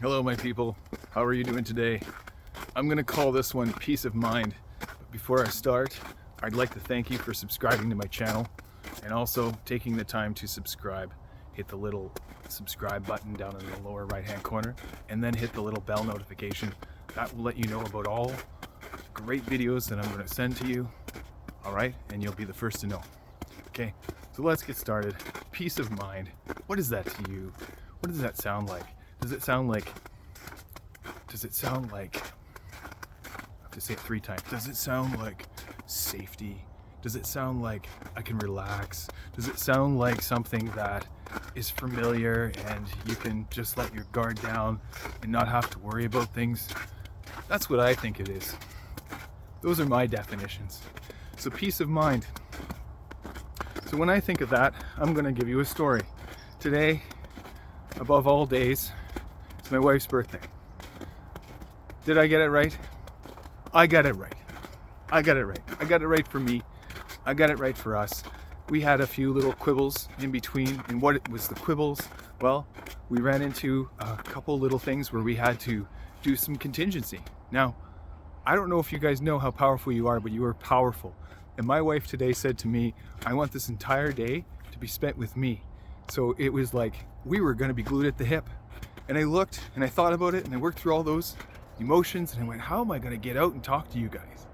Hello my people, how are you doing today? I'm gonna call this one Peace of Mind. But before I start, I'd like to thank you for subscribing to my channel and also taking the time to subscribe. Hit the little subscribe button down in the lower right hand corner and then hit the little bell notification. That will let you know about all great videos that I'm going to send to you. Alright, and you'll be the first to know. Okay, so let's get started. Peace of mind. What is that to you? What does that sound like? Does it sound like, I have to say it 3 times. Does it sound like safety? Does it sound like I can relax? Does it sound like something that is familiar and you can just let your guard down and not have to worry about things? That's what I think it is. Those are my definitions. So peace of mind. So when I think of that, I'm gonna give you a story. Today, above all days, it's my wife's birthday. Did I get it right? I got it right. I got it right. I got it right for me. I got it right for us. We had a few little quibbles in between. And what it was the quibbles? Well, we ran into a couple little things where we had to do some contingency. Now, I don't know if you guys know how powerful you are, but you are powerful. And my wife today said to me, I want this entire day to be spent with me. So it was like we were going to be glued at the hip. And I looked and I thought about it and I worked through all those emotions and I went, how am I going to get out and talk to you guys?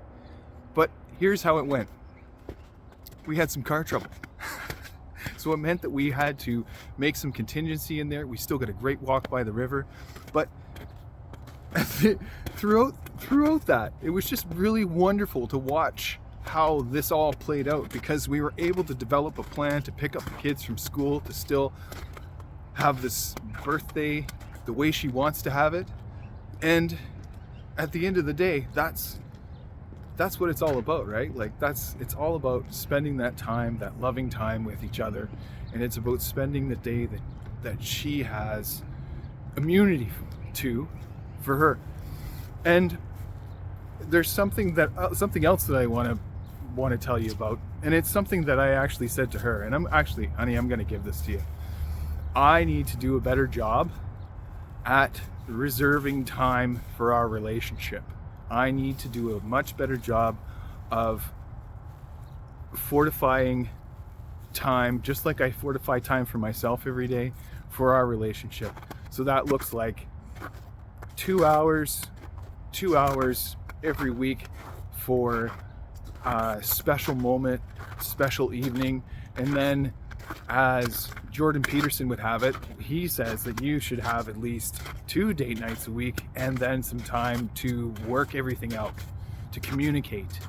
But here's how it went. We had some car trouble. So it meant that we had to make some contingency in there. We still got a great walk by the river. But throughout that, it was just really wonderful to watch how this all played out, because we were able to develop a plan to pick up the kids from school, to still have this birthday the way she wants to have it. And at the end of the day, that's what it's all about, right? Like it's all about spending that time, that loving time with each other. And it's about spending the day that she has immunity to for her. And there's something else that I want to tell you about, and it's something that I actually said to her, and honey, I'm going to give this to you. I need to do a better job at reserving time for our relationship. I need to do a much better job of fortifying time, just like I fortify time for myself every day, for our relationship. So that looks like 2 hours every week for a special moment, special evening. And then, as Jordan Peterson would have it, he says that you should have at least 2 date nights a week and then some time to work everything out, to communicate.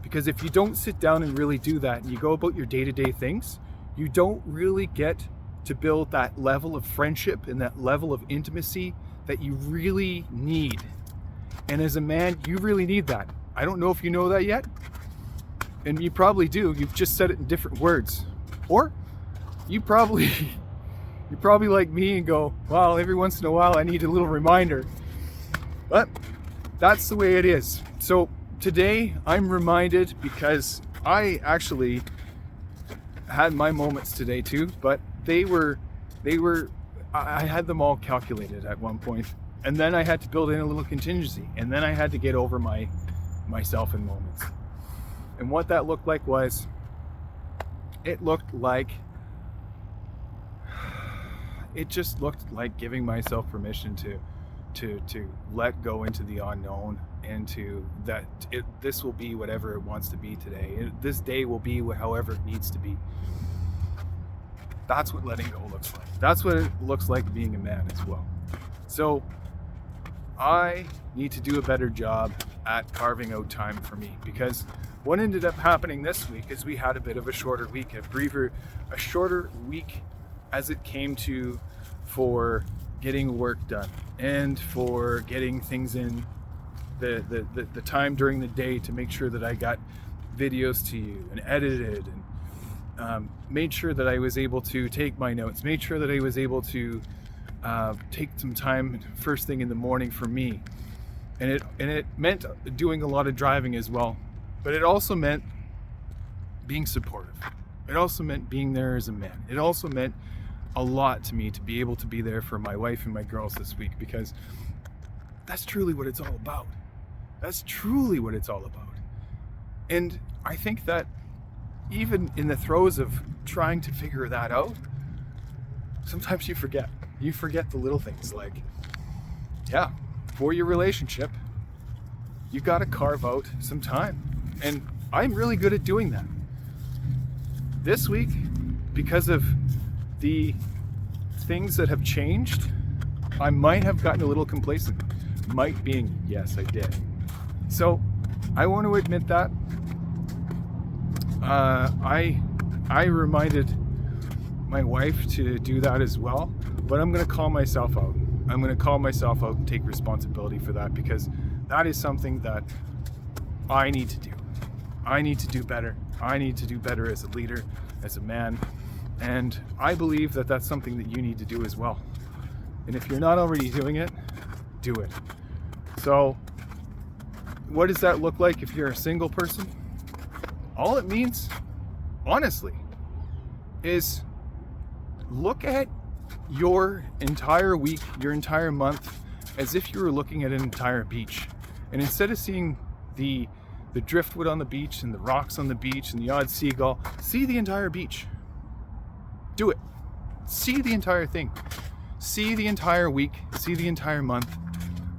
Because if you don't sit down and really do that and you go about your day-to-day things, you don't really get to build that level of friendship and that level of intimacy that you really need. And as a man, you really need that. I don't know if you know that yet, and you probably do. You've just said it in different words. Or you're probably like me and go, well, every once in a while I need a little reminder. But that's the way it is. So today I'm reminded, because I actually had my moments today too, but I had them all calculated at one point, and then I had to build in a little contingency, and then I had to get over myself in moments. And what that looked like was, it just looked like giving myself permission to let go into the unknown, and this will be whatever it wants to be today. This day will be however it needs to be. That's what letting go looks like. That's what it looks like being a man as well. So I need to do a better job at carving out time for me, because what ended up happening this week is we had a bit of a shorter week, a shorter week as it came to for getting work done and for getting things in the time during the day to make sure that I got videos to you and edited, and made sure that I was able to take my notes, made sure that I was able to take some time first thing in the morning for me. And it meant doing a lot of driving as well, but it also meant being supportive. It also meant being there as a man. It also meant a lot to me to be able to be there for my wife and my girls this week, because that's truly what it's all about. That's truly what it's all about. And I think that even in the throes of trying to figure that out, sometimes you forget. You forget the little things, like, yeah, for your relationship, you got to carve out some time. And I'm really good at doing that. This week, because of the things that have changed, I might have gotten a little complacent. Might being, yes, I did. So I want to admit that. I reminded my wife to do that as well, but I'm going to call myself out. I'm going to call myself out and take responsibility for that, because that is something that I need to do. I need to do better. I need to do better as a leader, as a man, and I believe that that's something that you need to do as well. And if you're not already doing it, do it. So what does that look like if you're a single person? All it means, honestly, is look at your entire week, your entire month, as if you were looking at an entire beach. And instead of seeing the driftwood on the beach and the rocks on the beach and the odd seagull, see the entire beach. Do it. See the entire thing. See the entire week, see the entire month,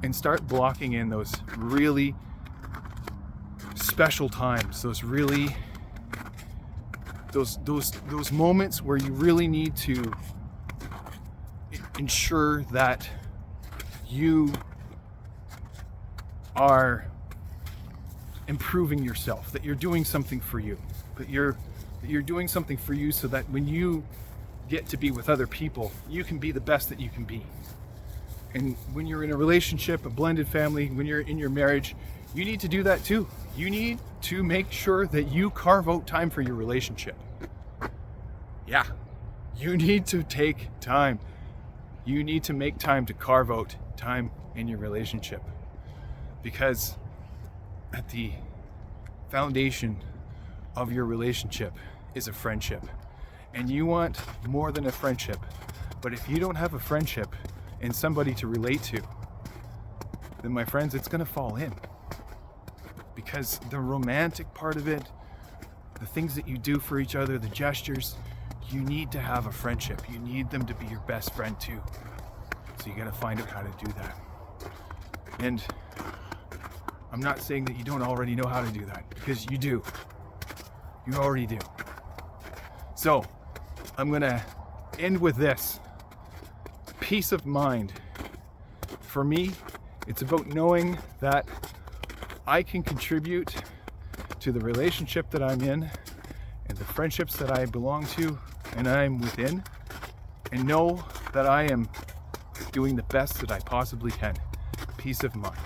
and start blocking in those really special times, those moments where you really need to ensure that you are improving yourself, that you're doing something for you, that you're doing something for you, so that when you get to be with other people, you can be the best that you can be. And when you're in a relationship, a blended family, when you're in your marriage, you need to do that too. You need to make sure that you carve out time for your relationship. Yeah, you need to take time. You need to make time to carve out time in your relationship, because at the foundation of your relationship is a friendship, and you want more than a friendship. But if you don't have a friendship and somebody to relate to, then my friends, it's going to fall in, because the romantic part of it, the things that you do for each other, the gestures, you need to have a friendship. You need them to be your best friend too. So you got to find out how to do that. And I'm not saying that you don't already know how to do that, because you do. You already do. So I'm going to end with this. Peace of mind. For me, it's about knowing that I can contribute to the relationship that I'm in and the friendships that I belong to and I'm within, and know that I am doing the best that I possibly can. Peace of mind.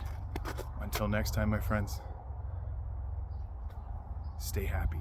Until next time, my friends, stay happy.